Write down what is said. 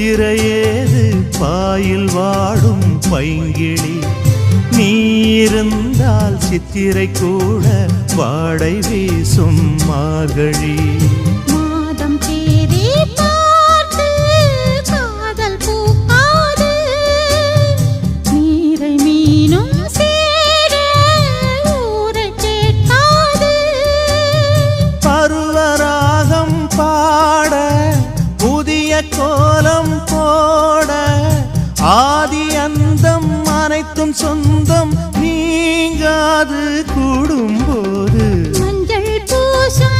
சித்திரையேது boil வாடும் பைங்கிளி நீ இருந்தால் சித்திரை கூட வாடை வீசும் மார்கழி மாதம் தேதி பார்த்து காதல் பூக்காது நீரை மீனும் சேர ஊரை கேட்காது பருவராகம் பாட புதிய கோலம் போட ஆதி அந்தம் அனைத்தும் சொந்தம் நீங்காது கூடும்போது மஞ்சள் பூசும்